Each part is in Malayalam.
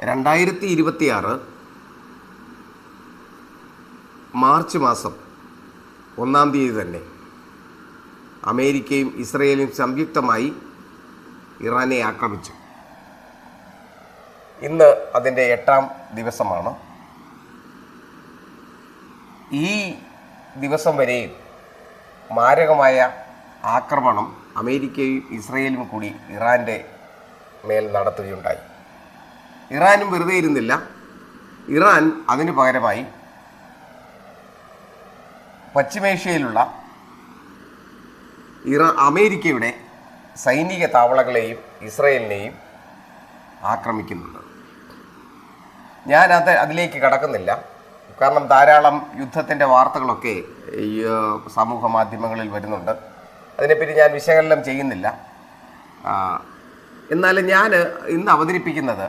2026 മാർച്ച് മാസം 1-ാം തീയതി തന്നെ അമേരിക്കയും ഇസ്രയേലും സംയുക്തമായി ഇറാനെ ആക്രമിച്ചു. ഇന്ന് അതിൻ്റെ 8-ാം ദിവസമാണ്. ഈ ദിവസം വരെയും മാരകമായ ആക്രമണം അമേരിക്കയും ഇസ്രയേലും കൂടി ഇറാൻ്റെ മേൽ നടത്തുകയുണ്ടായി. ഇറാനും വെറുതെ ഇരുന്നില്ല. ഇറാൻ അതിനു പകരമായി പശ്ചിമേഷ്യയിലുള്ള അമേരിക്കയുടെ സൈനിക താവളങ്ങളെയും ഇസ്രയേലിനെയും ആക്രമിക്കുന്നുണ്ട്. അതിലേക്ക് കടക്കുന്നില്ല. കാരണം ധാരാളം യുദ്ധത്തിൻ്റെ വാർത്തകളൊക്കെ ഈ സമൂഹ മാധ്യമങ്ങളിൽ വരുന്നുണ്ട്. അതിനെപ്പറ്റി ഞാൻ വിശകലനം ചെയ്യുന്നില്ല. എന്നാലും ഞാൻ ഇന്ന് അവതരിപ്പിക്കുന്നത്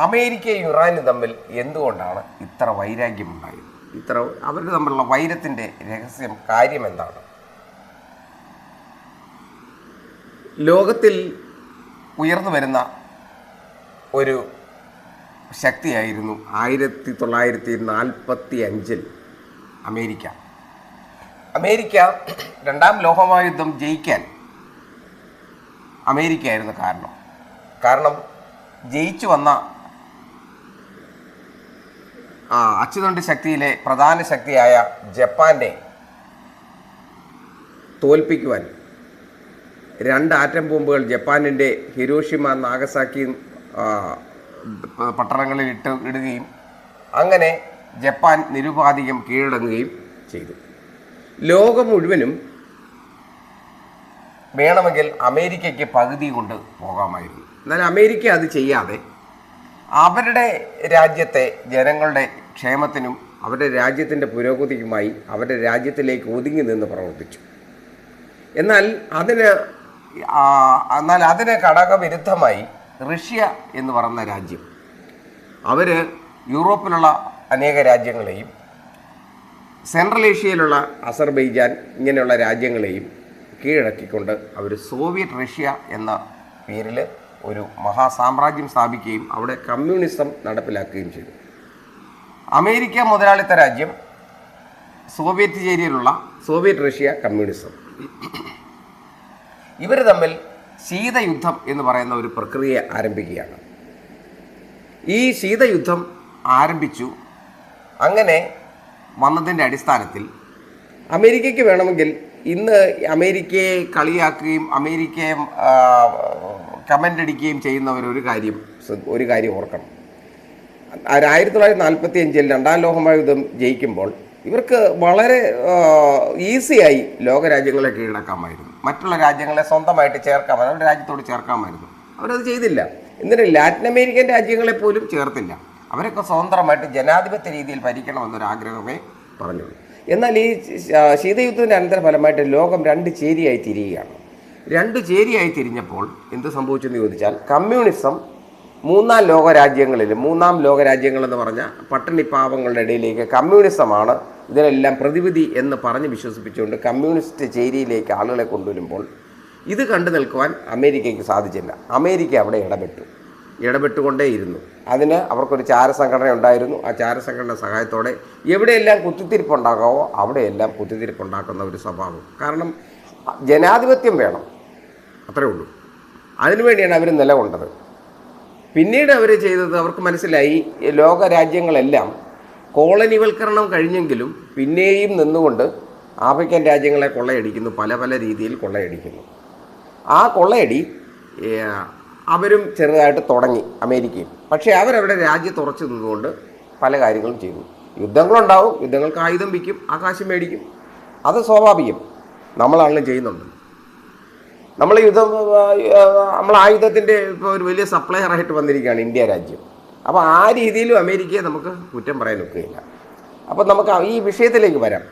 അമേരിക്കയും ഇറാനും തമ്മിൽ എന്തുകൊണ്ടാണ് ഇത്ര വൈരാഗ്യമുണ്ടായത്, അവർ തമ്മിലുള്ള വൈരത്തിൻ്റെ കാര്യം എന്താണ്? ലോകത്തിൽ ഉയർന്നു വരുന്ന ഒരു ശക്തിയായിരുന്നു 1945 അമേരിക്ക. 2-ാം ലോകമഹായുദ്ധം ജയിക്കാൻ അമേരിക്കയായിരുന്നു കാരണം ജയിച്ചു വന്ന അച്ചുതണ്ട് ശക്തിയിലെ പ്രധാന ശക്തിയായ ജപ്പാനെ തോൽപ്പിക്കുവാൻ 2 ആറ്റം ബോംബുകൾ ജപ്പാനിൻ്റെ ഹിരോഷിമ നാഗസാക്കി പട്ടണങ്ങളിൽ ഇടുകയും അങ്ങനെ ജപ്പാൻ നിരുപാധികം കീഴടങ്ങുകയും ചെയ്തു. ലോകം മുഴുവനും വേണമെങ്കിൽ അമേരിക്കയ്ക്ക് പകുതി കൊണ്ട് പോകാമായിരുന്നു. എന്നാൽ അമേരിക്ക അത് ചെയ്യാതെ അവരുടെ രാജ്യത്തെ ജനങ്ങളുടെ ക്ഷേമത്തിനും അവരുടെ രാജ്യത്തിൻ്റെ പുരോഗതിക്കുമായി അവരുടെ രാജ്യത്തിലേക്ക് ഒതുങ്ങി നിന്ന് പ്രവർത്തിച്ചു. എന്നാൽ അതിന് ഘടകവിരുദ്ധമായി റഷ്യ എന്ന് പറയുന്ന രാജ്യം, അവർ യൂറോപ്പിലുള്ള അനേക രാജ്യങ്ങളെയും സെൻട്രൽ ഏഷ്യയിലുള്ള അസർബൈജാൻ ഇങ്ങനെയുള്ള രാജ്യങ്ങളെയും കീഴടക്കിക്കൊണ്ട് അവർ സോവിയറ്റ് റഷ്യ എന്ന പേരിൽ ഒരു മഹാസാമ്രാജ്യം സ്ഥാപിക്കുകയും അവിടെ കമ്മ്യൂണിസം നടപ്പിലാക്കുകയും ചെയ്തു. അമേരിക്ക മുതലാളിത്ത രാജ്യം, സോവിയറ്റ് ചേരിയിലുള്ള സോവിയറ്റ് റഷ്യ കമ്മ്യൂണിസം, ഇവർ തമ്മിൽ ശീതയുദ്ധം എന്ന് പറയുന്ന ഒരു പ്രക്രിയ ആരംഭിക്കുകയാണ്. ഈ ശീതയുദ്ധം ആരംഭിച്ചു. അങ്ങനെ വന്നതിൻ്റെ അടിസ്ഥാനത്തിൽ അമേരിക്കയ്ക്ക് വേണമെങ്കിൽ ഇന്ന് അമേരിക്കയെ കളിയാക്കുകയും അമേരിക്കയെ കമൻ്റ് അടിക്കുകയും ചെയ്യുന്നവരൊരു കാര്യം ഓർക്കണം. 1945 2-ാം ലോകമഹായുദ്ധം ജയിക്കുമ്പോൾ ഇവർക്ക് വളരെ ഈസിയായി ലോകരാജ്യങ്ങളെ കീഴടക്കാമായിരുന്നു. മറ്റുള്ള രാജ്യങ്ങളെ സ്വന്തമായിട്ട് ചേർക്കാമായിരുന്നു, അവരുടെ രാജ്യത്തോട് ചേർക്കാമായിരുന്നു. അവരത് ചെയ്തില്ല. എന്നിട്ട് ലാറ്റിൻ അമേരിക്കൻ രാജ്യങ്ങളെ പോലും ചേർത്തില്ല. അവരൊക്കെ സ്വതന്ത്രമായിട്ട് ജനാധിപത്യ രീതിയിൽ ഭരിക്കണമെന്നൊരാഗ്രഹമേ പറഞ്ഞുള്ളൂ. എന്നാൽ ഈ ശീതയുദ്ധത്തിൻ്റെ അനന്തരഫലമായിട്ട് ലോകം 2 ചേരിയായി തിരിയുകയാണ്. 2 ചേരിയായി തിരിഞ്ഞപ്പോൾ എന്ത് സംഭവിച്ചെന്ന് ചോദിച്ചാൽ, കമ്മ്യൂണിസം 3-ാം ലോകരാജ്യങ്ങളെന്ന് പറഞ്ഞ പട്ടിണിപ്പാവങ്ങളുടെ ഇടയിലേക്ക് കമ്മ്യൂണിസമാണ് ഇതിനെല്ലാം പ്രതിവിധി എന്ന് പറഞ്ഞ് വിശ്വസിപ്പിച്ചുകൊണ്ട് കമ്മ്യൂണിസ്റ്റ് ചേരിയിലേക്ക് ആളുകളെ കൊണ്ടുവരുമ്പോൾ ഇത് കണ്ടു നിൽക്കുവാൻ അമേരിക്കയ്ക്ക് സാധിച്ചില്ല. അമേരിക്ക അവിടെ ഇടപെട്ടുകൊണ്ടേയിരുന്നു. അതിന് അവർക്കൊരു ചാരസംഘടന ഉണ്ടായിരുന്നു. ആ ചാരസംഘടന സഹായത്തോടെ എവിടെയെല്ലാം കുത്തിത്തിരിപ്പുണ്ടാക്കാവോ അവിടെയെല്ലാം കുത്തിത്തിരിപ്പുണ്ടാക്കുന്ന ഒരു സ്വഭാവം. കാരണം ജനാധിപത്യം വേണം, അത്രേ ഉള്ളൂ. അതിനുവേണ്ടിയാണ് അവർ നിലകൊണ്ടത്. പിന്നീട് അവർ ചെയ്തത്, അവർക്ക് മനസ്സിലായി ലോകരാജ്യങ്ങളെല്ലാം കോളനിവൽക്കരണം കഴിഞ്ഞെങ്കിലും പിന്നെയും നിന്നുകൊണ്ട് ആഫ്രിക്കൻ രാജ്യങ്ങളെ കൊള്ളയടിക്കുന്നു, പല രീതിയിൽ കൊള്ളയടിക്കുന്നു. ആ കൊള്ളയടി അവരും ചെറുതായിട്ട് തുടങ്ങി, അമേരിക്കയും. പക്ഷേ അവരവരുടെ രാജ്യത്ത് ഉറച്ചു നിന്നുകൊണ്ട് പല കാര്യങ്ങളും ചെയ്തു. യുദ്ധങ്ങളുണ്ടാവും, യുദ്ധങ്ങൾക്ക് ആയുധം വിൽക്കും, ആകാശം മേടിക്കും, അത് സ്വാഭാവികം, നമ്മളാണെങ്കിലും ചെയ്യുന്നുണ്ട്. നമ്മൾ ആയുധത്തിൻ്റെ ഇപ്പോൾ ഒരു വലിയ സപ്ലയറായിട്ട് വന്നിരിക്കുകയാണ് ഇന്ത്യ രാജ്യം. അപ്പോൾ ആ രീതിയിലും അമേരിക്കയെ നമുക്ക് കുറ്റം പറയാൻ ഒക്കുകയില്ല. അപ്പോൾ നമുക്ക് ഈ വിഷയത്തിലേക്ക് വരാം.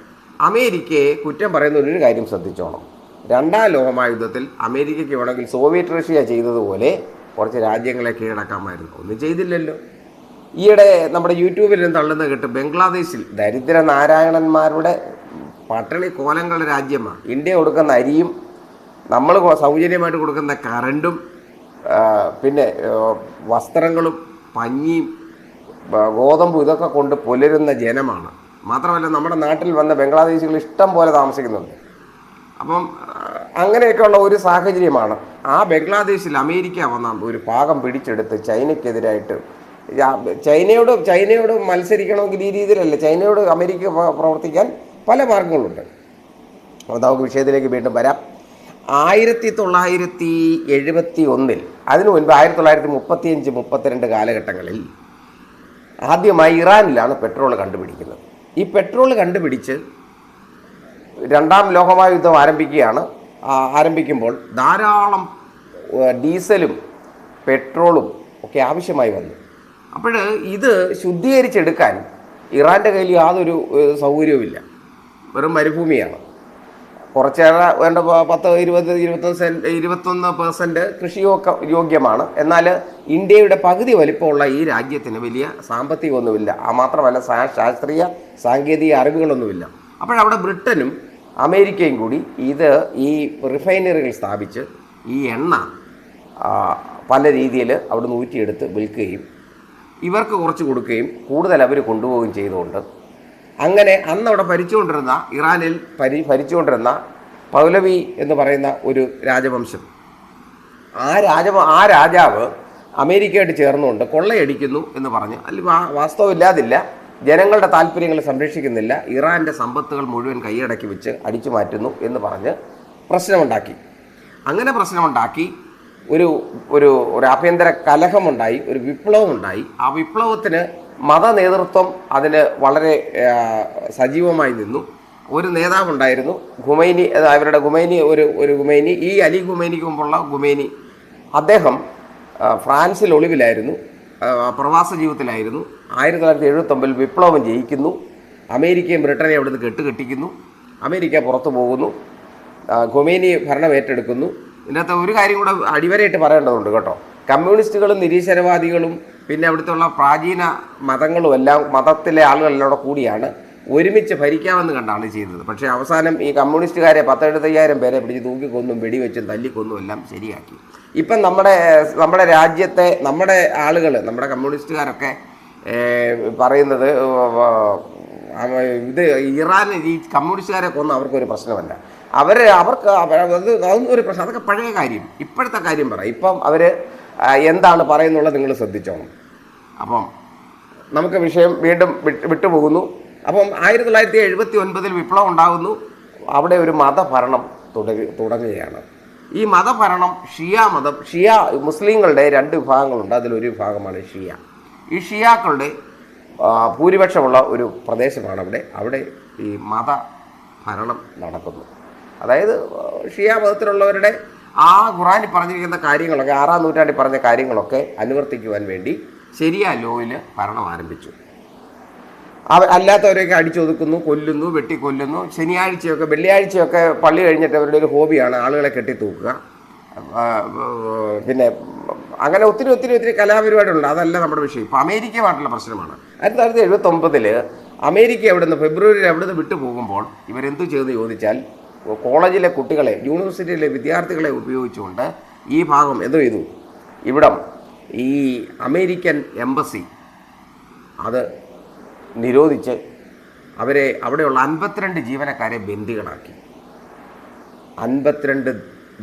അമേരിക്കയെ കുറ്റം പറയുന്ന ഒരു കാര്യം ശ്രദ്ധിച്ചോണം. 2-ാം ലോകമഹായുദ്ധത്തിൽ അമേരിക്കയ്ക്ക് വേണമെങ്കിൽ സോവിയറ്റ് റഷ്യ ചെയ്തതുപോലെ കുറച്ച് രാജ്യങ്ങളെ കീഴടക്കാമായിരുന്നു. ഒന്നും ചെയ്തില്ലല്ലോ. ഈയിടെ നമ്മുടെ യൂട്യൂബിൽ തള്ളുന്ന കേട്ട് ബംഗ്ലാദേശിൽ ദരിദ്ര നാരായണന്മാരുടെ പട്ടിണി കോലങ്ങളുടെ രാജ്യമാണ്. ഇന്ത്യ കൊടുക്കുന്ന അരിയും നമ്മൾ സൗജന്യമായിട്ട് കൊടുക്കുന്ന കറണ്ടും പിന്നെ വസ്ത്രങ്ങളും പഞ്ഞിയും ഗോതമ്പ് ഇതൊക്കെ കൊണ്ട് പുലരുന്ന ജനമാണ്. മാത്രമല്ല നമ്മുടെ നാട്ടിൽ വന്ന ബംഗ്ലാദേശികൾ ഇഷ്ടം പോലെ താമസിക്കുന്നുണ്ട്. അപ്പം അങ്ങനെയൊക്കെയുള്ള ഒരു സാഹചര്യമാണ്. ആ ബംഗ്ലാദേശിൽ അമേരിക്ക വന്ന ഒരു ഭാഗം പിടിച്ചെടുത്ത് ചൈനയ്ക്കെതിരായിട്ട് ചൈനയോട് മത്സരിക്കണമെങ്കിൽ ഈ രീതിയിലല്ല, ചൈനയോട് അമേരിക്ക പ്രവർത്തിക്കാൻ പല മാർഗങ്ങളുണ്ട്. അപ്പോൾ നമുക്ക് വിഷയത്തിലേക്ക് വീണ്ടും വരാം. 1971 അതിനു മുൻപ് 1935-32 കാലഘട്ടങ്ങളിൽ ആദ്യമായി ഇറാനിലാണ് പെട്രോൾ കണ്ടുപിടിക്കുന്നത്. ഈ പെട്രോൾ കണ്ടുപിടിച്ച് രണ്ടാം ലോകമഹായുദ്ധം ആരംഭിക്കുമ്പോൾ ധാരാളം ഡീസലും പെട്രോളും ഒക്കെ ആവശ്യമായി വന്നു. അപ്പോൾ ഇത് ശുദ്ധീകരിച്ചെടുക്കാൻ ഇറാൻ്റെ കയ്യിൽ യാതൊരു സൗകര്യവുമില്ല, വെറും മരുഭൂമിയാണ്. കുറച്ചേറെ വേണ്ട 10-21% കൃഷി യോഗ്യമാണ്. എന്നാൽ ഇന്ത്യയുടെ പകുതി വലിപ്പമുള്ള ഈ രാജ്യത്തിന് വലിയ സാമ്പത്തികമൊന്നുമില്ല, മാത്രമല്ല ശാസ്ത്രീയ സാങ്കേതിക അറിവുകളൊന്നുമില്ല. അപ്പോഴവിടെ ബ്രിട്ടനും അമേരിക്കയും കൂടി ഈ റിഫൈനറികൾ സ്ഥാപിച്ച് ഈ എണ്ണ പല രീതിയിൽ അവിടെ നിന്ന് ഊറ്റിയെടുത്ത് വിൽക്കുകയും ഇവർക്ക് കുറച്ച് കൊടുക്കുകയും കൂടുതൽ അവർ കൊണ്ടുപോവുകയും ചെയ്തുകൊണ്ട് അങ്ങനെ അന്നവിടെ ഇറാനിൽ ഭരിച്ചുകൊണ്ടിരുന്ന പൗലവി എന്ന് പറയുന്ന ഒരു രാജവംശം, ആ രാജാവ് അമേരിക്കയായിട്ട് ചേർന്നുകൊണ്ട് കൊള്ളയടിക്കുന്നു എന്ന് പറഞ്ഞ് വാസ്തവമില്ലാതില്ല, ജനങ്ങളുടെ താല്പര്യങ്ങൾ സംരക്ഷിക്കുന്നില്ല, ഇറാൻ്റെ സമ്പത്തുകൾ മുഴുവൻ കൈയടക്കി വെച്ച് അടിച്ചു മാറ്റുന്നു എന്ന് പറഞ്ഞ് പ്രശ്നമുണ്ടാക്കി. അങ്ങനെ പ്രശ്നമുണ്ടാക്കി ഒരു ആഭ്യന്തര കലഹമുണ്ടായി, ഒരു വിപ്ലവമുണ്ടായി. ആ വിപ്ലവത്തിന് മത നേതൃത്വം അതിന് വളരെ സജീവമായി നിന്നു. ഒരു നേതാവുണ്ടായിരുന്നു ഖുമൈനി, അവരുടെ ഖുമൈനി, ഈ അലി ഖുമൈനിക്ക് മുമ്പുള്ള ഖുമൈനി. അദ്ദേഹം ഫ്രാൻസിൽ ഒളിവിലായിരുന്നു, പ്രവാസ ജീവിതത്തിലായിരുന്നു. 1979 വിപ്ലവം ജയിക്കുന്നു. അമേരിക്കയും ബ്രിട്ടനെയും അവിടുന്ന് കെട്ടിക്കുന്നു. അമേരിക്ക പുറത്തു പോകുന്നു. ഖുമൈനി ഭരണം ഏറ്റെടുക്കുന്നു. ഇതിനകത്ത് ഒരു കാര്യം കൂടെ അടിവരയിട്ട് പറയേണ്ടതുണ്ട് കേട്ടോ. കമ്മ്യൂണിസ്റ്റുകളും നിരീശ്വരവാദികളും പിന്നെ അവിടുത്തെ പ്രാചീന മതങ്ങളും എല്ലാം, മതത്തിലെ ആളുകളെല്ലാം കൂടിയാണ് ഒരുമിച്ച് ഭരിക്കാമെന്ന് കണ്ടാണ് ചെയ്തത്. പക്ഷേ അവസാനം ഈ കമ്മ്യൂണിസ്റ്റുകാരെ 10,000-75,000 പേരെ പിടിച്ച് തൂക്കിക്കൊന്നും വെടിവെച്ചും തല്ലിക്കൊന്നും എല്ലാം ശരിയാക്കി. ഇപ്പം നമ്മുടെ രാജ്യത്തെ നമ്മുടെ ആളുകൾ, നമ്മുടെ കമ്മ്യൂണിസ്റ്റുകാരൊക്കെ പറയുന്നത് ഇറാൻ ഈ കമ്മ്യൂണിസ്റ്റുകാരെ കൊന്ന് അവർക്കൊരു പ്രശ്നമല്ല, അവർക്ക് അതൊന്നും ഒരു പ്രശ്നം, അതൊക്കെ പഴയ കാര്യം. ഇപ്പോഴത്തെ കാര്യം പറ. ഇപ്പം അവർ എന്താണ് പറയുന്നുള്ളത് നിങ്ങൾ ശ്രദ്ധിച്ചോണം. അപ്പം നമുക്ക് വിഷയം വീണ്ടും വിട്ടുപോകുന്നു. അപ്പം 1979 വിപ്ലവം ഉണ്ടാകുന്നു. അവിടെ ഒരു മതഭരണം തുടങ്ങുകയാണ്. ഈ മതഭരണം ഷിയ മുസ്ലിങ്ങളുടെ 2 വിഭാഗങ്ങളുണ്ട്. അതിലൊരു വിഭാഗമാണ് ഷിയ. ഈ ഷിയാക്കളുടെ ഭൂരിപക്ഷമുള്ള ഒരു പ്രദേശമാണ് അവിടെ ഈ മതഭരണം നടക്കുന്നു. അതായത് ഷിയ മതത്തിലുള്ളവരുടെ ഖുറാനിൽ പറഞ്ഞിരിക്കുന്ന കാര്യങ്ങളൊക്കെ 6-ാം നൂറ്റാണ്ടിൽ പറഞ്ഞ കാര്യങ്ങളൊക്കെ അനുവർത്തിക്കുവാൻ വേണ്ടി ശരിയ ലോയിൽ ഭരണം ആരംഭിച്ചു. അല്ലാത്തവരെയൊക്കെ അടിച്ചൊതുക്കുന്നു, കൊല്ലുന്നു, വെട്ടിക്കൊല്ലുന്നു. വെള്ളിയാഴ്ചയൊക്കെ പള്ളി കഴിഞ്ഞിട്ട് അവരുടെ ഒരു ഹോബിയാണ് ആളുകളെ കെട്ടിത്തൂക്കുക. പിന്നെ അങ്ങനെ ഒത്തിരി കലാപരിപാടികളുണ്ട്. അതല്ല നമ്മുടെ വിഷയം. ഇപ്പോൾ അമേരിക്കയുമായിട്ടുള്ള പ്രശ്നമാണ്. 1979 അമേരിക്ക ഫെബ്രുവരിയിൽ അവിടുന്ന് വിട്ടുപോകുമ്പോൾ ഇവരെന്തു ചെയ്തെന്ന് ചോദിച്ചാൽ, കോളേജിലെ കുട്ടികളെ, യൂണിവേഴ്സിറ്റിയിലെ വിദ്യാർത്ഥികളെ ഉപയോഗിച്ചുകൊണ്ട് ഈ ഭാഗം എന്തോ ചെയ്തു, ഇവിടം ഈ അമേരിക്കൻ എംബസി അത് നിരോധിച്ച് അവിടെയുള്ള 52 ജീവനക്കാരെ ബന്ദികളാക്കി. 52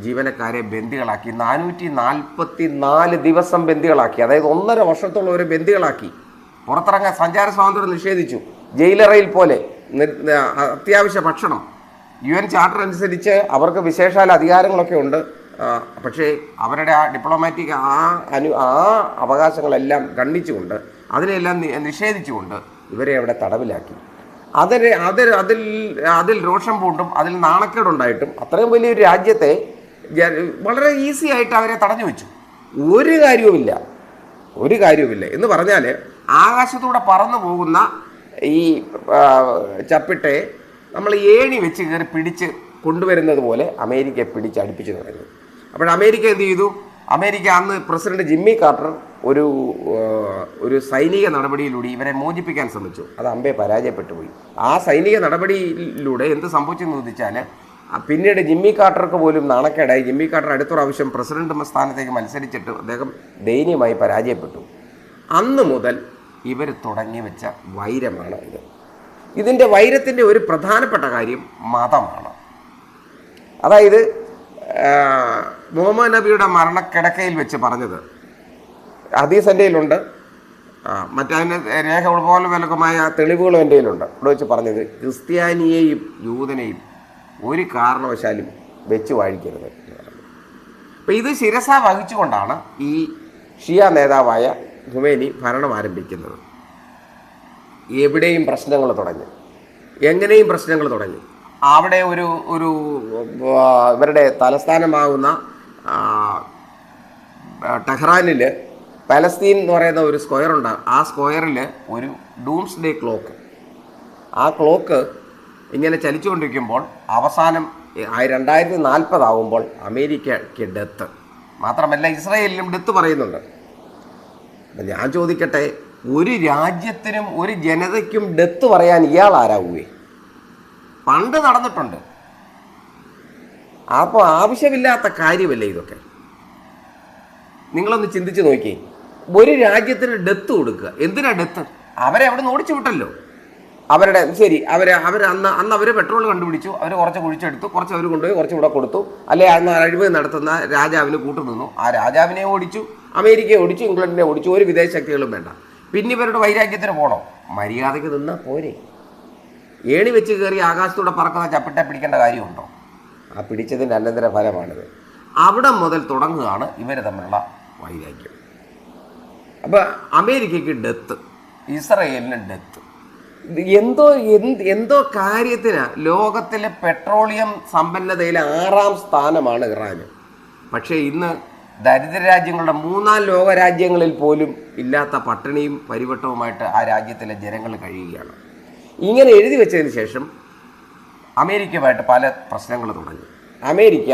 ജീവനക്കാരെ ബന്ദികളാക്കി. 444 ദിവസം ബന്ദികളാക്കി. അതായത് 1.5 വർഷത്തോളം ഒരു ബന്ദികളാക്കി. പുറത്തിറങ്ങാൻ സഞ്ചാര സ്വാതന്ത്ര്യം നിഷേധിച്ചു. ജയിലറയിൽ പോലെ അത്യാവശ്യ ഭക്ഷണം. UN ചാർട്ടർ അനുസരിച്ച് അവർക്ക് വിശേഷാൽ അധികാരങ്ങളൊക്കെ ഉണ്ട്. പക്ഷേ അവരുടെ ഡിപ്ലോമാറ്റിക് അവകാശങ്ങളെല്ലാം ഖണ്ഡിച്ചുകൊണ്ട്, അതിനെല്ലാം നിഷേധിച്ചുകൊണ്ട് ഇവരെ അവിടെ തടവിലാക്കി. അതിൽ രോഷം പൂണ്ടും അതിൽ നാണക്കേടുണ്ടായിട്ടും അത്രയും വലിയൊരു രാജ്യത്തെ വളരെ ഈസി ആയിട്ട് അവരെ തടഞ്ഞു വെച്ചു. ഒരു കാര്യവുമില്ല എന്ന് പറഞ്ഞാൽ, ആകാശത്തൂടെ പറന്നു പോകുന്ന ഈ ചപ്പിട്ടയെ നമ്മൾ ഏണി വെച്ച് കയറി പിടിച്ച് കൊണ്ടുവരുന്നത് പോലെ അമേരിക്കയെ പിടിച്ച് അടുപ്പിച്ച് തുടങ്ങി. അപ്പോൾ അമേരിക്ക എന്ത് ചെയ്തു? അമേരിക്ക അന്ന് പ്രസിഡന്റ് ജിമ്മി കാർട്ടർ ഒരു സൈനിക നടപടിയിലൂടെ ഇവരെ മോചിപ്പിക്കാൻ ശ്രമിച്ചു. അത് അമ്പേ പരാജയപ്പെട്ടു പോയി. ആ സൈനിക നടപടിയിലൂടെ എന്ത് സംഭവിച്ചെന്ന് ചോദിച്ചാൽ, പിന്നീട് ജിമ്മി കാർട്ടർക്ക് പോലും നാണക്കേടായി. ജിമ്മി കാർട്ടർ അടുത്ത പ്രാവശ്യം പ്രസിഡന്റ് സ്ഥാനത്തേക്ക് മത്സരിച്ചിട്ട് അദ്ദേഹം ദയനീയമായി പരാജയപ്പെട്ടു. അന്ന് മുതൽ ഇവർ തുടങ്ങി വെച്ച വൈരമാണ് ഇത്. ഇതിൻ്റെ വൈരത്തിൻ്റെ ഒരു പ്രധാനപ്പെട്ട കാര്യം മതമാണ്. അതായത് മുഹമ്മദ് നബിയുടെ മരണക്കിടക്കയിൽ വെച്ച് പറഞ്ഞത് ഹദീസ് എൻ്റെ കയ്യിലുണ്ട്, മറ്റതിന് രേഖ പോലെ വിലക്കമായ തെളിവുകളും എൻ്റെ കയ്യിലുണ്ട്. ഇവിടെ വെച്ച് പറഞ്ഞത് ക്രിസ്ത്യാനിയെയും യൂതനെയും ഒരു കാരണവശാലും വെച്ച് വാഴിക്കരുത്. അപ്പം ഇത് ശിരസ വഹിച്ചുകൊണ്ടാണ് ഈ ഷിയ നേതാവായ ഖുമൈനി ഭരണം ആരംഭിക്കുന്നത്. എവിടെയും പ്രശ്നങ്ങൾ തുടങ്ങി, എങ്ങനെയും പ്രശ്നങ്ങൾ തുടങ്ങി. അവിടെ ഒരു ഇവരുടെ തലസ്ഥാനമാകുന്ന ടെഹ്റാനിൽ പലസ്തീൻ എന്ന് പറയുന്ന ഒരു സ്ക്വയറുണ്ട്. ആ സ്ക്വയറിൽ ഒരു ഡൂംസ്ഡേ ക്ലോക്ക്, ആ ക്ലോക്ക് ഇങ്ങനെ ചലിച്ചുകൊണ്ടിരിക്കുമ്പോൾ അവസാനം 2040 ആകുമ്പോൾ അമേരിക്കയ്ക്ക് ഡെത്ത്, മാത്രമല്ല ഇസ്രായേലിനും ഡെത്ത് പറയുന്നുണ്ട്. അപ്പം ഞാൻ ചോദിക്കട്ടെ, ഒരു രാജ്യത്തിനും ഒരു ജനതയ്ക്കും ഡെത്ത് പറയാൻ ഇയാൾ ആരാവുകയെ? പണ്ട് നടന്നിട്ടുണ്ട്. അപ്പോൾ ആവശ്യമില്ലാത്ത കാര്യമല്ലേ ഇതൊക്കെ? നിങ്ങളൊന്ന് ചിന്തിച്ച് നോക്കിയേ. ഒരു രാജ്യത്തിന് ഡെത്ത് കൊടുക്കുക, എന്തിനാ ഡെത്ത്? അവരെ അവിടെ നിന്ന് ഓടിച്ചു വിട്ടല്ലോ. അവരുടെ ശരി, അവർ അന്ന് അവർ പെട്രോൾ കണ്ടുപിടിച്ചു, അവർ കുറച്ച് കുഴിച്ചെടുത്തു, കുറച്ച് അവർ കൊണ്ടുപോയി കുറച്ച് ഇവിടെ കൊടുത്തു, അല്ലെ അന്ന് അഴിമതി നടത്തുന്ന രാജാവിന് കൂട്ടുനിന്നു. ആ രാജാവിനെ ഓടിച്ചു, അമേരിക്കയെ ഓടിച്ചു, ഇംഗ്ലണ്ടിനെ ഓടിച്ചു, ഒരു വിദേശ ശക്തികളും വേണ്ട. പിന്നെ ഇവരുടെ വൈരാഗ്യത്തിന് പോകണോ? മര്യാദയ്ക്ക് നിന്നാൽ പോരെ. ഏണി വെച്ച് കയറി ആകാശത്തൂടെ പറക്കുന്ന ചപ്പിട്ടെ പിടിക്കേണ്ട കാര്യമുണ്ടോ? ആ പിടിച്ചതിൻ്റെ അനന്തര ഫലമാണിത്. അവിടെ മുതൽ തുടങ്ങുകയാണ് ഇവർ തമ്മിലുള്ള വൈരാഗ്യം. അപ്പോൾ അമേരിക്കയ്ക്ക് ഡെത്ത്, ഇസ്രയേലിന് ഡെത്ത്. എന്തോ കാര്യത്തിന് ലോകത്തിലെ പെട്രോളിയം സമ്പന്നതയിൽ 6ാം സ്ഥാനമാണ് ഇറാന്. പക്ഷേ ഇന്ന് ദരിദ്ര രാജ്യങ്ങളുടെ 3-ാം ലോകരാജ്യങ്ങളിൽ പോലും ഇല്ലാത്ത പട്ടിണിയും പരിവട്ടവുമായിട്ട് ആ രാജ്യത്തിലെ ജനങ്ങൾ കഴിയുകയാണ്. ഇങ്ങനെ എഴുതി വെച്ചതിന് ശേഷം അമേരിക്കയുമായിട്ട് പല പ്രശ്നങ്ങൾ തുടങ്ങി. അമേരിക്ക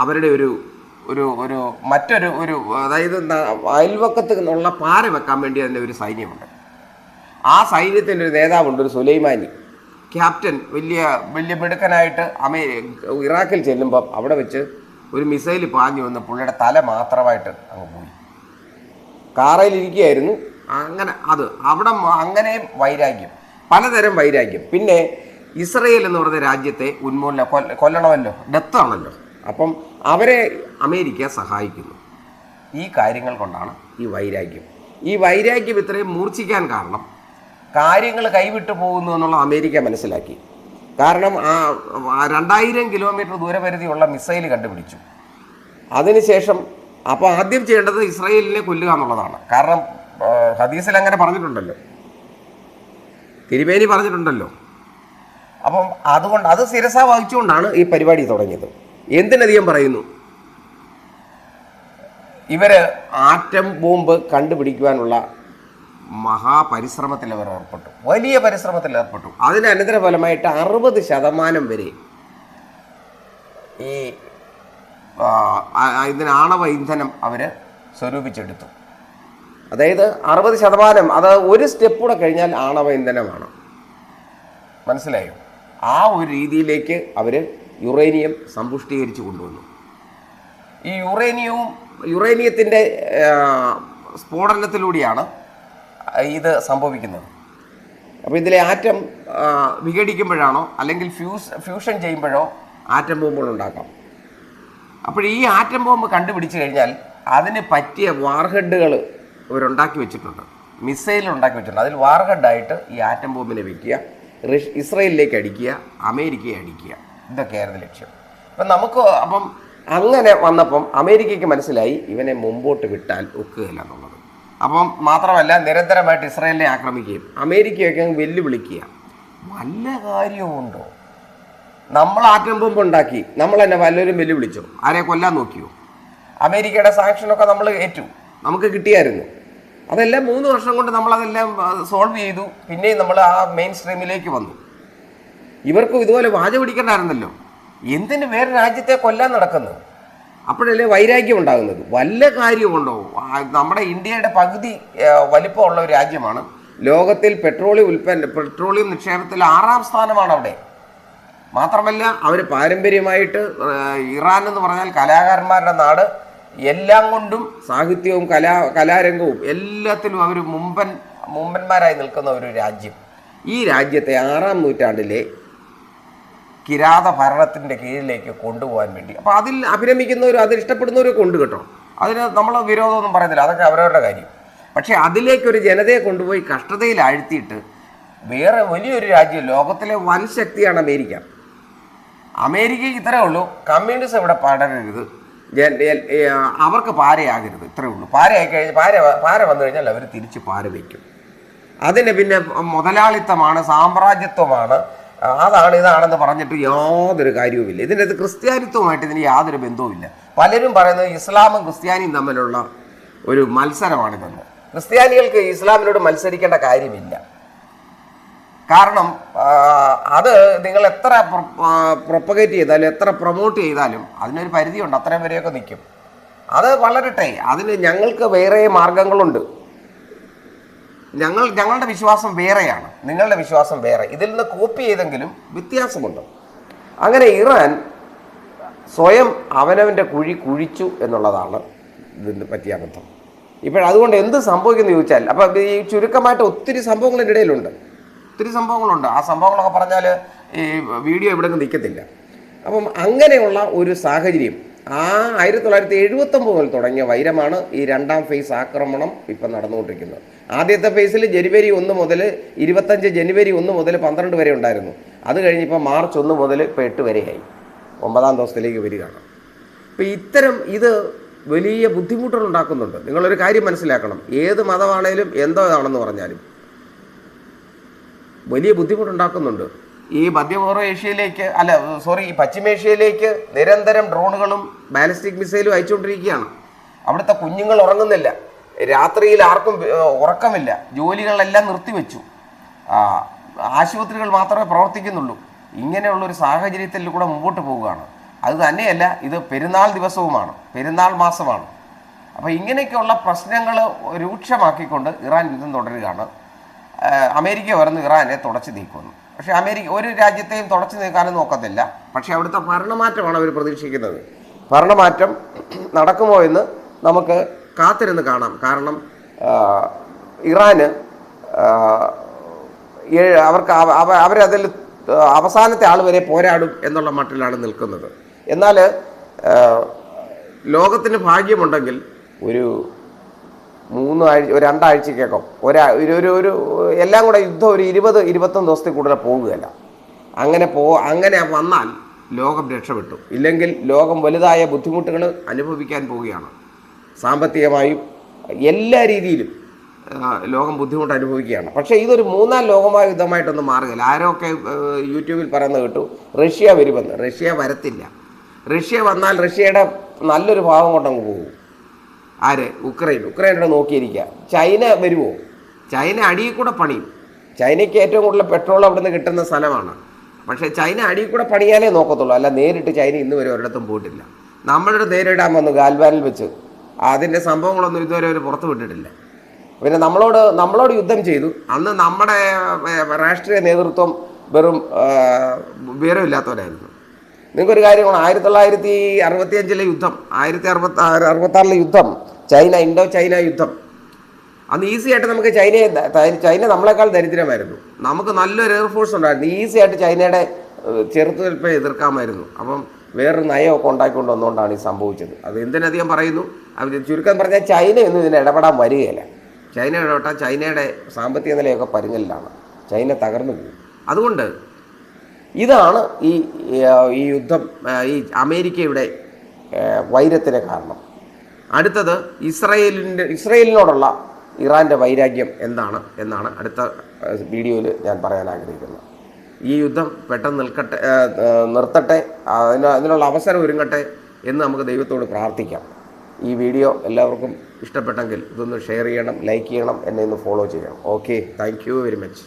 അവരുടെ മറ്റൊരു അതായത് അയൽവക്കത്ത് നിന്നുള്ള പാര വെക്കാൻ വേണ്ടി തന്നെ ഒരു സൈന്യമുണ്ട്. ആ സൈന്യത്തിൻ്റെ ഒരു നേതാവുണ്ട്, ഒരു സുലൈമാനി ക്യാപ്റ്റൻ. വലിയ മിടുക്കനായിട്ട് ഇറാഖിൽ ചെല്ലുമ്പം അവിടെ വെച്ച് ഒരു മിസൈൽ പാഞ്ഞു വന്ന് പുള്ളിയുടെ തല മാത്രമായിട്ട് അങ്ങ് പോയി. കാറയിലിരിക്കുകയായിരുന്നു. അങ്ങനെ അവിടെ അങ്ങനെ വൈരാഗ്യം, പലതരം വൈരാഗ്യം. പിന്നെ ഇസ്രയേൽ എന്ന് പറയുന്ന രാജ്യത്തെ കൊല്ലണമല്ലോ, ഡെത്താണല്ലോ. അപ്പം അവരെ അമേരിക്ക സഹായിക്കുന്നു. ഈ കാര്യങ്ങൾ കൊണ്ടാണ് ഈ വൈരാഗ്യം. ഈ വൈരാഗ്യം ഇത്രയും മൂർച്ഛിക്കാൻ കാരണം കാര്യങ്ങൾ കൈവിട്ടു പോകുന്നു എന്നുള്ള അമേരിക്ക മനസ്സിലാക്കി. കാരണം 2000 കിലോമീറ്റർ ദൂരപരിധിയുള്ള മിസൈൽ കണ്ടുപിടിച്ചു. അതിനുശേഷം അപ്പോൾ ആദ്യം ചെയ്യേണ്ടത് ഇസ്രായേലിനെ കൊല്ലുക എന്നുള്ളതാണ്. കാരണം ഹദീസിൽ അങ്ങനെ പറഞ്ഞിട്ടുണ്ടല്ലോ, തിരുമേനി പറഞ്ഞിട്ടുണ്ടല്ലോ. അപ്പം അതുകൊണ്ട് അത് ശിരസ വഹിച്ചുകൊണ്ടാണ് ഈ പരിപാടി തുടങ്ങിയത്. എന്തിനധികം പറയുന്നു, ഇവർ ആറ്റം ബോംബ് കണ്ടുപിടിക്കുവാനുള്ള മഹാപരിശ്രമത്തിൽ അവർ ഏർപ്പെട്ടു, വലിയ പരിശ്രമത്തിൽ ഏർപ്പെട്ടു. അതിന് അനന്തരഫലമായിട്ട് 60% വരെ ഈ ഇതിന് ആണവ ഇന്ധനം അവർ സ്വരൂപിച്ചെടുത്തു. അതായത് 60%, അത് ഒരു സ്റ്റെപ്പ് കൂടെ കഴിഞ്ഞാൽ ആണവ ഇന്ധനമാണ്. മനസ്സിലായോ? ആ ഒരു രീതിയിലേക്ക് അവർ യുറേനിയം സമ്പുഷ്ടീകരിച്ച് കൊണ്ടുവന്നു. ഈ യുറേനിയത്തിൻ്റെ സ്ഫോടനത്തിലൂടെയാണ് ഇത് സംഭവിക്കുന്നത്. അപ്പോൾ ഇതിലെ ആറ്റം വിഘടിക്കുമ്പോഴാണോ അല്ലെങ്കിൽ ഫ്യൂഷൻ ചെയ്യുമ്പോഴോ ആറ്റം ബോംബുകൾ ഉണ്ടാക്കാം. അപ്പോൾ ഈ ആറ്റം ബോംബ് കണ്ടുപിടിച്ച് കഴിഞ്ഞാൽ അതിന് പറ്റിയ വാർഹെഡുകൾ ഇവരുണ്ടാക്കി വെച്ചിട്ടുണ്ട്, മിസൈൽ ഉണ്ടാക്കി വെച്ചിട്ടുണ്ട്. അതിൽ വാർഹെഡായിട്ട് ഈ ആറ്റം ബോംബിനെ വയ്ക്കുക, ഇസ്രയേലിലേക്ക് അടിക്കുക, അമേരിക്കയെ അടിക്കുക. ഇതൊക്കെയായിരുന്നു ലക്ഷ്യം. അപ്പം അങ്ങനെ വന്നപ്പം അമേരിക്കയ്ക്ക് മനസ്സിലായി ഇവനെ മുമ്പോട്ട് വിട്ടാൽ ഒക്കുകയില്ല എന്നുള്ളത്. അപ്പം മാത്രമല്ല, നിരന്തരമായിട്ട് ഇസ്രായേലിനെ ആക്രമിക്കുകയും അമേരിക്കയൊക്കെ വെല്ലുവിളിക്കുക. വല്ല കാര്യമുണ്ടോ? നമ്മൾ ആറ്റം ബോംബ് ഉണ്ടാക്കി, നമ്മൾ തന്നെ വല്ലവരും വെല്ലുവിളിച്ചോ? ആരെ കൊല്ലാൻ നോക്കിയോ? അമേരിക്കയുടെ സാക്ഷനൊക്കെ നമ്മൾ ഏറ്റു, നമുക്ക് കിട്ടിയായിരുന്നു. അതെല്ലാം 3 വർഷം കൊണ്ട് നമ്മളതെല്ലാം സോൾവ് ചെയ്തു. പിന്നെയും നമ്മൾ ആ മെയിൻ സ്ട്രീമിലേക്ക് വന്നു. ഇവർക്കും ഇതുപോലെ വാച പിടിക്കണ്ടായിരുന്നല്ലോ. എന്തിന് വേറെ രാജ്യത്തെ കൊല്ലാൻ നടക്കുന്നത്? അപ്പോഴല്ലേ വൈരാഗ്യം ഉണ്ടാകുന്നത്. വല്ല കാര്യമുണ്ടോ? നമ്മുടെ ഇന്ത്യയുടെ പകുതി വലിപ്പമുള്ള ഒരു രാജ്യമാണ്. ലോകത്തിൽ പെട്രോളിയം നിക്ഷേപത്തിൽ 6ാം സ്ഥാനമാണ് അവിടെ. മാത്രമല്ല അവർ പാരമ്പര്യമായിട്ട് ഇറാൻ എന്ന് പറഞ്ഞാൽ കലാകാരന്മാരുടെ നാട്, എല്ലാം കൊണ്ടും സാഹിത്യവും കലാരംഗവും എല്ലാത്തിലും അവർ മുമ്പന്മാരായി നിൽക്കുന്ന ഒരു രാജ്യം. ഈ രാജ്യത്തെ 6-ാം നൂറ്റാണ്ടിലെ കിരാത ഭരണത്തിൻ്റെ കീഴിലേക്ക് കൊണ്ടുപോകാൻ വേണ്ടി, അപ്പോൾ അതിൽ അഭിരമിക്കുന്നവരും അതിൽ ഇഷ്ടപ്പെടുന്നവരൊക്കെ ഉണ്ട് കേട്ടോ, അതിന് നമ്മൾ വിരോധമൊന്നും പറയുന്നില്ല, അതൊക്കെ അവരവരുടെ കാര്യം. പക്ഷേ അതിലേക്കൊരു ജനതയെ കൊണ്ടുപോയി കഷ്ടതയിൽ ആഴ്ത്തിയിട്ട് വേറെ വലിയൊരു രാജ്യം, ലോകത്തിലെ വൻ ശക്തിയാണ് അമേരിക്ക. അമേരിക്കയ്ക്ക് ഇത്രേ ഉള്ളൂ, കമ്മ്യൂണിസം ഇവിടെ പടരരുത്, അവർക്ക് പാരയാകരുത്, ഇത്രേ ഉള്ളൂ. പാരയായി കഴിഞ്ഞാൽ പാര വന്നു കഴിഞ്ഞാൽ അവർ തിരിച്ച് പാര വയ്ക്കും. അതിന് പിന്നെ മുതലാളിത്തമാണ്, സാമ്രാജ്യത്വമാണ്, അതാണ് ഇതാണെന്ന് പറഞ്ഞിട്ട് യാതൊരു കാര്യവുമില്ല. ഇതിൻ്റെ അത് ക്രിസ്ത്യാനിത്വമായിട്ട് ഇതിന് യാതൊരു ബന്ധവുമില്ല. പലരും പറയുന്നത് ഇസ്ലാമും ക്രിസ്ത്യാനിയും തമ്മിലുള്ള ഒരു മത്സരമാണിതെന്ന്. ക്രിസ്ത്യാനികൾക്ക് ഇസ്ലാമിനോട് മത്സരിക്കേണ്ട കാര്യമില്ല. കാരണം അത് നിങ്ങൾ എത്ര പ്രൊപ്പഗേറ്റ് ചെയ്താലും എത്ര പ്രൊമോട്ട് ചെയ്താലും അതിനൊരു പരിധിയുണ്ട്, അത്രയും വരെയൊക്കെ നിൽക്കും. അത് വളരട്ടെ, അതിന് ഞങ്ങൾക്ക് വേറെ മാർഗങ്ങളുണ്ട്. ഞങ്ങളുടെ വിശ്വാസം വേറെയാണ്, നിങ്ങളുടെ വിശ്വാസം വേറെ. ഇതിൽ നിന്ന് കോപ്പി ചെയ്തെങ്കിലും വ്യത്യാസമുണ്ട്. അങ്ങനെ ഇറാൻ സ്വയം അവനവൻ്റെ കുഴി കുഴിച്ചു എന്നുള്ളതാണ് ഇതിന് പറ്റിയ അബദ്ധം. ഇപ്പോഴതുകൊണ്ട് എന്ത് സംഭവിക്കുന്നു ചോദിച്ചാൽ, അപ്പം ഈ ചുരുക്കമായിട്ട് ഒത്തിരി സംഭവങ്ങൾ ഇതിൻ്റെ ഇടയിലുണ്ട്, ഒത്തിരി സംഭവങ്ങളുണ്ട്. ആ സംഭവങ്ങളൊക്കെ പറഞ്ഞാൽ ഈ വീഡിയോ ഇവിടെ നിന്ന് നിൽക്കത്തില്ല. അപ്പം അങ്ങനെയുള്ള ഒരു സാഹചര്യം, ആ 1979 മുതൽ തുടങ്ങിയ വൈരമാണ് ഈ 2ാം ഫേസ് ആക്രമണം ഇപ്പം നടന്നുകൊണ്ടിരിക്കുന്നത്. ആദ്യത്തെ ഫേസിൽ ജനുവരി 1 മുതൽ 25 ജനുവരി 1 മുതൽ 12 വരെ ഉണ്ടായിരുന്നു. അത് കഴിഞ്ഞിപ്പോൾ മാർച്ച് 1 മുതൽ ഇപ്പോൾ 8 വരെയായി, 9ാം ദിവസത്തിലേക്ക് വരികയാണ്. ഇപ്പം ഇത് വലിയ ബുദ്ധിമുട്ടുകൾ ഉണ്ടാക്കുന്നുണ്ട്. നിങ്ങളൊരു കാര്യം മനസ്സിലാക്കണം, ഏത് മതമാണേലും എന്തോ ആണെന്ന് പറഞ്ഞാലും വലിയ ബുദ്ധിമുട്ടുണ്ടാക്കുന്നുണ്ട്. ഈ മധ്യപൂർവ്വേഷ്യയിലേക്ക് ഈ പശ്ചിമേഷ്യയിലേക്ക് നിരന്തരം ഡ്രോണുകളും ബാലിസ്റ്റിക് മിസൈലും അയച്ചുകൊണ്ടിരിക്കുകയാണ്. അവിടുത്തെ കുഞ്ഞുങ്ങൾ ഉറങ്ങുന്നില്ല, രാത്രിയിൽ ആർക്കും ഉറക്കമില്ല, ജോലികളെല്ലാം നിർത്തിവെച്ചു, ആശുപത്രികൾ മാത്രമേ പ്രവർത്തിക്കുന്നുള്ളൂ. ഇങ്ങനെയുള്ളൊരു സാഹചര്യത്തിൽ കൂടെ മുമ്പോട്ട് പോവുകയാണ്. അത് തന്നെയല്ല, ഇത് പെരുന്നാൾ ദിവസവുമാണ്, പെരുന്നാൾ മാസമാണ്. അപ്പോൾ ഇങ്ങനെയൊക്കെയുള്ള പ്രശ്നങ്ങൾ രൂക്ഷമാക്കിക്കൊണ്ട് ഇറാൻ യുദ്ധം തുടരുകയാണ്. അമേരിക്ക വരുന്ന ഇറാനെ തുടച്ചു നീക്കുന്നു. പക്ഷേ ഒരു രാജ്യത്തെയും തുടച്ചു നീക്കാനും നോക്കത്തില്ല. പക്ഷേ അവിടുത്തെ ഭരണമാറ്റമാണ് അവർ പ്രതീക്ഷിക്കുന്നത്. ഭരണമാറ്റം നടക്കുമോ എന്ന് നമുക്ക് കാത്തിരുന്ന് കാണാം. കാരണം ഇറാന് അവരതിൽ അവസാനത്തെ ആൾ വരെ പോരാടും എന്നുള്ള മട്ടിലാണ് നിൽക്കുന്നത്. എന്നാൽ ലോകത്തിന് ഭാഗ്യമുണ്ടെങ്കിൽ ഒരു 2 ആഴ്ചക്കകം ഒരു എല്ലാം കൂടെ യുദ്ധം ഒരു 20-21 ദിവസത്തിൽ കൂടുതൽ പോകുകയല്ല. അങ്ങനെ വന്നാൽ ലോകം രക്ഷപ്പെട്ടു. ഇല്ലെങ്കിൽ ലോകം വലുതായ ബുദ്ധിമുട്ടുകൾ അനുഭവിക്കാൻ പോവുകയാണ്. സാമ്പത്തികമായും എല്ലാ രീതിയിലും ലോകം ബുദ്ധിമുട്ട് അനുഭവിക്കുകയാണ്. പക്ഷേ ഇതൊരു 3ാം ലോകമഹായുദ്ധമായിട്ടൊന്നും മാറുകയില്ല. ആരൊക്കെ യൂട്യൂബിൽ പറയുന്നത് കേട്ടു, റഷ്യ വരുമെന്ന്. റഷ്യ വരത്തില്ല. റഷ്യ വന്നാൽ റഷ്യയുടെ നല്ലൊരു ഭാഗം കൊണ്ടങ്ങ് പോകും. ആര്? ഉക്രൈനോട് നോക്കിയിരിക്കുക. ചൈന വരുമോ? ചൈന അടിയിൽ കൂടെ പണിയും. ചൈനയ്ക്ക് ഏറ്റവും കൂടുതൽ പെട്രോൾ അവിടെ നിന്ന് കിട്ടുന്ന സ്ഥലമാണ്. പക്ഷേ ചൈന അടിയിൽ കൂടെ പണിയാനേ നോക്കത്തുള്ളൂ, അല്ല നേരിട്ട് ചൈന ഇന്ന് വരെ ഒരിടത്തും പോയിട്ടില്ല. നമ്മളുടെ നേരിടാൻ വന്നു ഗാൽവാനിൽ വെച്ച്, അതിൻ്റെ സംഭവങ്ങളൊന്നും ഇതുവരെ അവർ പുറത്തു വിട്ടിട്ടില്ല. പിന്നെ നമ്മളോട് യുദ്ധം ചെയ്തു. അന്ന് നമ്മുടെ രാഷ്ട്രീയ നേതൃത്വം വെറും വിവരമില്ലാത്തവരായിരുന്നു. നിങ്ങൾക്കൊരു കാര്യമാണ്, 1965 യുദ്ധം, 1966 യുദ്ധം, ഇൻഡോ ചൈന യുദ്ധം. അന്ന് ഈസി ആയിട്ട് നമുക്ക് ചൈന നമ്മളെക്കാൾ ദരിദ്രമായിരുന്നു. നമുക്ക് നല്ലൊരു എയർഫോഴ്സ് ഉണ്ടായിരുന്നു. ഈസി ആയിട്ട് ചൈനയുടെ ചെറുത്തുനിൽപ്പെ എതിർക്കാമായിരുന്നു. അപ്പം വേറൊരു നയമൊക്കെ ഉണ്ടാക്കിക്കൊണ്ട് വന്നുകൊണ്ടാണ് ഈ സംഭവിച്ചത്. അത് എന്തിനധികം പറയുന്നു, ചുരുക്കം പറഞ്ഞാൽ ചൈന ഒന്നും ഇതിന് ഇടപെടാൻ വരികയില്ല. ചൈന ഇടപെട്ടാൽ ചൈനയുടെ സാമ്പത്തിക നിലയൊക്കെ പരുങ്ങലിലാണ്, ചൈന തകർന്നു പോകും. അതുകൊണ്ട് ഇതാണ് ഈ യുദ്ധം, ഈ അമേരിക്കയുടെ വൈരത്തിന് കാരണം. അടുത്തത് ഇസ്രയേലിനോടുള്ള ഇറാൻ്റെ വൈരാഗ്യം എന്നാണ് അടുത്ത വീഡിയോയിൽ ഞാൻ പറയാൻ ആഗ്രഹിക്കുന്നത്. ഈ യുദ്ധം പെട്ടെന്ന് നിർത്തട്ടെ, അതിനുള്ള അവസരം ഒരുങ്ങട്ടെ എന്ന് നമുക്ക് ദൈവത്തോട് പ്രാർത്ഥിക്കാം. ഈ വീഡിയോ എല്ലാവർക്കും ഇഷ്ടപ്പെട്ടെങ്കിൽ ഇതൊന്ന് ഷെയർ ചെയ്യണം, ലൈക്ക് ചെയ്യണം, എന്നെ ഒന്ന് ഫോളോ ചെയ്യണം. Okay, thank you very much.